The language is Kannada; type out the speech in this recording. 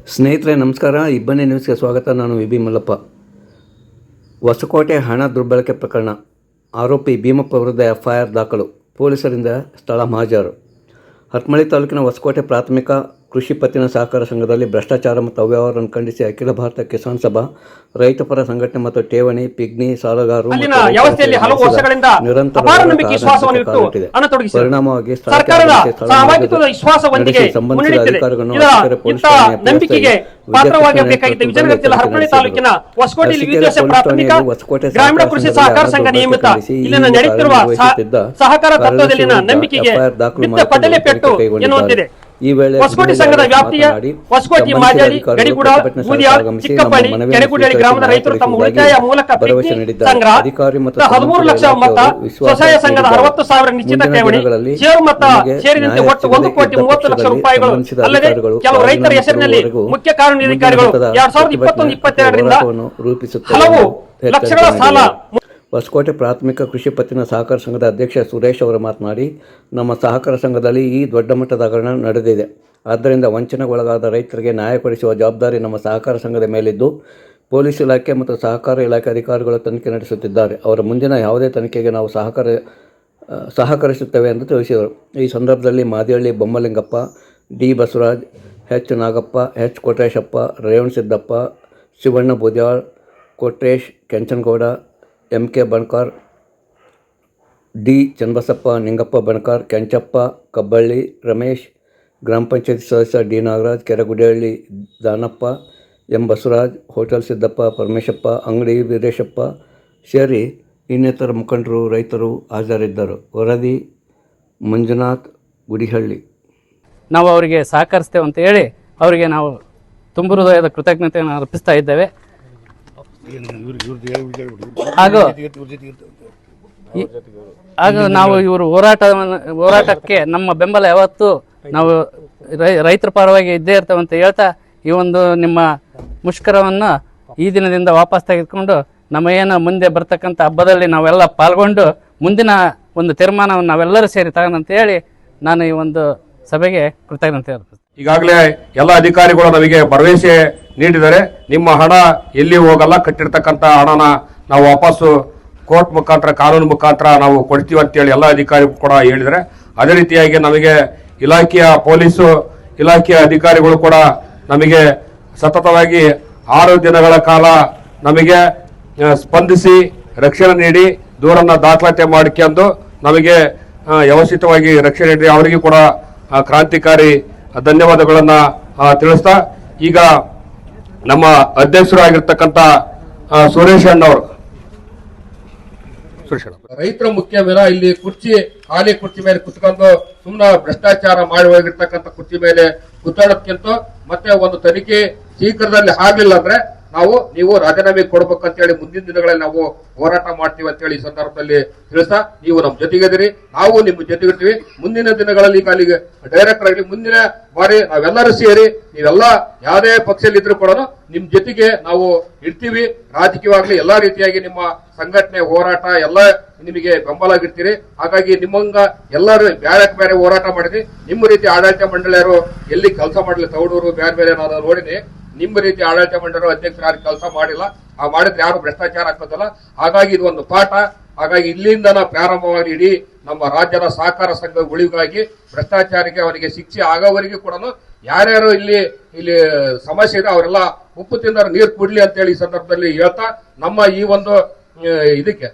ಸ್ನೇಹಿತರೆ ನಮಸ್ಕಾರ. ಇಬ್ಬನಿ ನ್ಯೂಸ್ಗೆ ಸ್ವಾಗತ. ನಾನು ವಿ ಮಲ್ಲಪ್ಪ. ಹೊಸಕೋಟೆ ಹಣ ದುರ್ಬಳಕೆ ಪ್ರಕರಣ, ಆರೋಪಿ ಭೀಮಪ್ಪ ವಿರುದ್ಧ ಎಫ್ಐಆರ್ ದಾಖಲು, ಪೊಲೀಸರಿಂದ ಸ್ಥಳ ಮಹಾಜರು. ಹರಪನಹಳ್ಳಿ ತಾಲೂಕಿನ ಹೊಸಕೋಟೆ ಪ್ರಾಥಮಿಕ ಕೃಷಿ ಪತ್ತಿನ ಸಹಕಾರ ಸಂಘದಲ್ಲಿ ಭ್ರಷ್ಟಾಚಾರ ಮತ್ತು ಅವ್ಯವಹಾರವನ್ನು ಖಂಡಿಸಿ ಅಖಿಲ ಭಾರತ ಕಿಸಾನ್ ಸಭಾ, ರೈತಪರ ಸಂಘಟನೆ ಮತ್ತು ಠೇವಣಿ, ಪಿಗ್ನಿ, ಸಾಲಗಾರರು ಪರಿಣಾಮವಾಗಿ ಸಂಬಂಧಿಸಿದ ಅಧಿಕಾರಿಗಳನ್ನು ಹೊಸಕೋಟೆ ದಾಖಲು ಈ ವೇಳೆ ಹೊಸಕೋಟೆ ಸಂಘದ ವ್ಯಾಪ್ತಿಯ ಹೊಸಕೋಟೆ, ಮಾಜಾಡಿ, ಗಡಿಗೂಡ, ಬೂದಿಯಾಳ್, ಚಿಕ್ಕಪ್ಪಳ್ಳಿ, ಕೆರೆಗುಡ್ಡಿ ಗ್ರಾಮದ ರೈತರು ತಮ್ಮ ಉಳಿತಾಯ ಮೂಲಕ ಸಂಗ್ರಹ 13 ಲಕ್ಷ ಮೊತ್ತ, ಸ್ವಸಹಾಯ ಸಂಘದ 60,000 ನಿಶ್ಚಿತ ಠೇವಣಿ, ಷೇರು ಮೊತ್ತ ಸೇರಿದಂತೆ ಒಟ್ಟು 1,30,30 ಲಕ್ಷ ರೂಪಾಯಿಗಳು ಅಲ್ಲದೆ ಕೆಲವು ರೈತರ ಹೆಸರಿನಲ್ಲಿ ಮುಖ್ಯ ಕಾರ್ಯನಿರ್ವಹಣಾಧಿಕಾರಿಗಳು 2021-22ರಿಂದ ಹಲವು ಲಕ್ಷಗಳ ಸಾಲ. ಹೊಸಕೋಟೆ ಪ್ರಾಥಮಿಕ ಕೃಷಿ ಪತ್ತಿನ ಸಹಕಾರ ಸಂಘದ ಅಧ್ಯಕ್ಷ ಸುರೇಶ್ ಅವರು ಮಾತನಾಡಿ, ನಮ್ಮ ಸಹಕಾರ ಸಂಘದಲ್ಲಿ ಈ ದೊಡ್ಡ ಮಟ್ಟದ ಹಗರಣ ನಡೆದಿದೆ. ಆದ್ದರಿಂದ ವಂಚನೆಗೊಳಗಾದ ರೈತರಿಗೆ ನ್ಯಾಯ ಕೊಡಿಸುವ ಜವಾಬ್ದಾರಿ ನಮ್ಮ ಸಹಕಾರ ಸಂಘದ ಮೇಲಿದ್ದು, ಪೊಲೀಸ್ ಇಲಾಖೆ ಮತ್ತು ಸಹಕಾರ ಇಲಾಖೆ ಅಧಿಕಾರಿಗಳು ತನಿಖೆ ನಡೆಸುತ್ತಿದ್ದಾರೆ. ಅವರ ಮುಂದಿನ ಯಾವುದೇ ತನಿಖೆಗೆ ನಾವು ಸಹಕರಿಸುತ್ತೇವೆ ಎಂದು ತಿಳಿಸಿದರು. ಈ ಸಂದರ್ಭದಲ್ಲಿ Madihalli Bommalingappa, D Basavaraj, H Nagappa, H Kotreshappa, Revanasiddappa, Shivanna Boodyal, Kotresh, Kenchanagowda, MK. Banakar, D Channabasappa, Ningappa Banakar, Kenchappa, Kabballi Ramesh, ಗ್ರಾಮ ಪಂಚಾಯತ್ ಸದಸ್ಯ D Nagaraj, Keregudihalli Danappa, M Basavaraj, hotel Siddappa, Parameshappa, Angadi Veereshappa ಸೇರಿ ಇನ್ನಿತರ ಮುಖಂಡರು, ರೈತರು ಹಾಜರಿದ್ದರು. ವರದಿ ಮಂಜುನಾಥ್ ಗುಡಿಹಳ್ಳಿ. ನಾವು ಅವರಿಗೆ ಸಹಕರಿಸ್ತೇವೆ ಅಂತ ಹೇಳಿ ಅವರಿಗೆ ನಾವು ತುಂಬ ಹೃದಯದ ಕೃತಜ್ಞತೆಯನ್ನು ಅರ್ಪಿಸ್ತಾ ಇದ್ದೇವೆ. ಹಾಗೂ ನಾವು ಇವರು ಹೋರಾಟಕ್ಕೆ ನಮ್ಮ ಬೆಂಬಲ ಯಾವತ್ತೂ ನಾವು ರೈತರ ಪರವಾಗಿ ಇದ್ದೇ ಇರ್ತೇವೆ ಅಂತ ಹೇಳ್ತಾ, ಈ ಒಂದು ನಿಮ್ಮ ಮುಷ್ಕರವನ್ನು ಈ ದಿನದಿಂದ ವಾಪಸ್ ತೆಗೆದುಕೊಂಡು ನಮ್ಮ ಏನು ಮುಂದೆ ಬರ್ತಕ್ಕಂಥ ಹಬ್ಬದಲ್ಲಿ ನಾವೆಲ್ಲ ಪಾಲ್ಗೊಂಡು ಮುಂದಿನ ಒಂದು ತೀರ್ಮಾನವನ್ನು ನಾವೆಲ್ಲರೂ ಸೇರಿ ತಗೊಂಡಂತ ಹೇಳಿ ನಾನು ಈ ಒಂದು ಸಭೆಗೆ ಕೃತಜ್ಞತೆ ಅರ್ಪಿಸ್ತೇನೆ. ಈಗಾಗಲೇ ಎಲ್ಲ ಅಧಿಕಾರಿಗಳು ನಮಗೆ ಭರವಸೆ ನೀಡಿದ್ದಾರೆ. ನಿಮ್ಮ ಹಣ ಎಲ್ಲಿ ಹೋಗಲ್ಲ, ಕಟ್ಟಿರ್ತಕ್ಕಂಥ ಹಣನ ನಾವು ವಾಪಸ್ಸು ಕೋರ್ಟ್ ಮುಖಾಂತರ, ಕಾನೂನು ಮುಖಾಂತರ ನಾವು ಕೊಡ್ತೀವಿ ಅಂತೇಳಿ ಎಲ್ಲ ಅಧಿಕಾರಿಗಳು ಕೂಡ ಹೇಳಿದ್ದಾರೆ. ಅದೇ ರೀತಿಯಾಗಿ ನಮಗೆ ಇಲಾಖೆಯ ಪೊಲೀಸು ಇಲಾಖೆಯ ಅಧಿಕಾರಿಗಳು ಕೂಡ ನಮಗೆ ಸತತವಾಗಿ 6 ದಿನಗಳ ಕಾಲ ನಮಗೆ ಸ್ಪಂದಿಸಿ ರಕ್ಷಣೆ ನೀಡಿ ದೂರನ್ನ ದಾಖಲಾತಿ ಮಾಡಿಕೊಂಡು ನಮಗೆ ವ್ಯವಸ್ಥಿತವಾಗಿ ರಕ್ಷಣೆ ನೀಡಿ ಅವರಿಗೂ ಕೂಡ ಕ್ರಾಂತಿಕಾರಿ ಧನ್ಯವಾದಗಳನ್ನ ತಿಳಿಸ್ತಾ, ಈಗ ನಮ್ಮ ಅಧ್ಯಕ್ಷರು ಆಗಿರ್ತಕ್ಕಂಥ ಸುರೇಶ್ ಅಣ್ಣವರು, ರೈತರ ಮುಖ್ಯವೇನ ಇಲ್ಲಿ ಖಾಲಿ ಕುರ್ಚಿ ಮೇಲೆ ಕುತ್ಕೊಂಡು ಸುಮ್ಮನೆ ಭ್ರಷ್ಟಾಚಾರ ಮಾಡಿ ಹೋಗಿರ್ತಕ್ಕಂಥ ಕುರ್ಚಿ ಮೇಲೆ ಕುತ್ತಾಡೋದಕ್ಕಿಂತ ಮತ್ತೆ ಒಂದು ತನಿಖೆ ಶೀಘ್ರದಲ್ಲಿ ಆಗ್ಲಿಲ್ಲ ಅಂದ್ರೆ ನೀವು ರಾಜೀನಾಮೆ ಕೊಡ್ಬೇಕಂತ ಹೇಳಿ ಮುಂದಿನ ದಿನಗಳಲ್ಲಿ ನಾವು ಹೋರಾಟ ಮಾಡ್ತೀವಿ ಅಂತ ಹೇಳಿ ಈ ಸಂದರ್ಭದಲ್ಲಿ ತಿಳಿಸ್ತಾ, ನೀವು ನಮ್ಮ ಜೊತೆಗಿದ್ದೀರಿ, ನಾವು ನಿಮ್ಮ ಜೊತೆಗಿರ್ತೀವಿ. ಮುಂದಿನ ದಿನಗಳಲ್ಲಿ ಈಗ ಅಲ್ಲಿಗೆ ಡೈರೆಕ್ಟರ್ ಆಗಿ ಮುಂದಿನ ಬಾರಿ ನಾವೆಲ್ಲರೂ ಸೇರಿ, ನೀವೆಲ್ಲ ಯಾವುದೇ ಪಕ್ಷದಲ್ಲಿ ಇದ್ರೂ ಕೂಡ ನಿಮ್ ಜೊತೆಗೆ ನಾವು ಇರ್ತೀವಿ. ರಾಜಕೀಯವಾಗ್ಲಿ ಎಲ್ಲಾ ರೀತಿಯಾಗಿ ನಿಮ್ಮ ಸಂಘಟನೆ ಹೋರಾಟ ಎಲ್ಲ ನಿಮಗೆ ಬೆಂಬಲ ಆಗಿರ್ತೀರಿ. ಹಾಗಾಗಿ ನಿಮ್ಮಂಗ ಎಲ್ಲರೂ ಬೇರೆ ಹೋರಾಟ ಮಾಡಿದ್ವಿ. ನಿಮ್ಮ ರೀತಿ ಆಡಳಿತ ಮಂಡಳಿಯರು ಎಲ್ಲಿ ಕೆಲಸ ಮಾಡಲಿ, ತೌಡೂರು ಬೇರೆ ನಾನು ನೋಡಿನಿ. ನಿಮ್ಮ ರೀತಿ ಆಡಳಿತ ಮಂಡಳಿ ಅಧ್ಯಕ್ಷರು ಯಾರು ಕೆಲಸ ಮಾಡಿಲ್ಲ, ಮಾಡಿದ್ರೆ ಯಾರು ಭ್ರಷ್ಟಾಚಾರ ಹಾಕೋದಲ್ಲ. ಹಾಗಾಗಿ ಇದು ಒಂದು ಪಾಠ. ಹಾಗಾಗಿ ಇಲ್ಲಿಂದ ಪ್ರಾರಂಭವಾಗಿ ಇಡೀ ನಮ್ಮ ರಾಜ್ಯದ ಸಹಕಾರ ಸಂಘ ಉಳಿಗಾಗಿ ಭ್ರಷ್ಟಾಚಾರಕ್ಕೆ ಅವರಿಗೆ ಶಿಕ್ಷೆ ಆಗೋವರೆಗೂ ಕೂಡ ಯಾರ್ಯಾರು ಇಲ್ಲಿ ಸಮಸ್ಯೆ ಇದೆ ಅವರೆಲ್ಲ ಉಪ್ಪು ತಿಂದವರು ನೀರು ಕುಡ್ಲಿ ಅಂತ ಹೇಳಿ ಈ ಸಂದರ್ಭದಲ್ಲಿ ಹೇಳ್ತಾ, ನಮ್ಮ ಈ ಒಂದು ಇದಕ್ಕೆ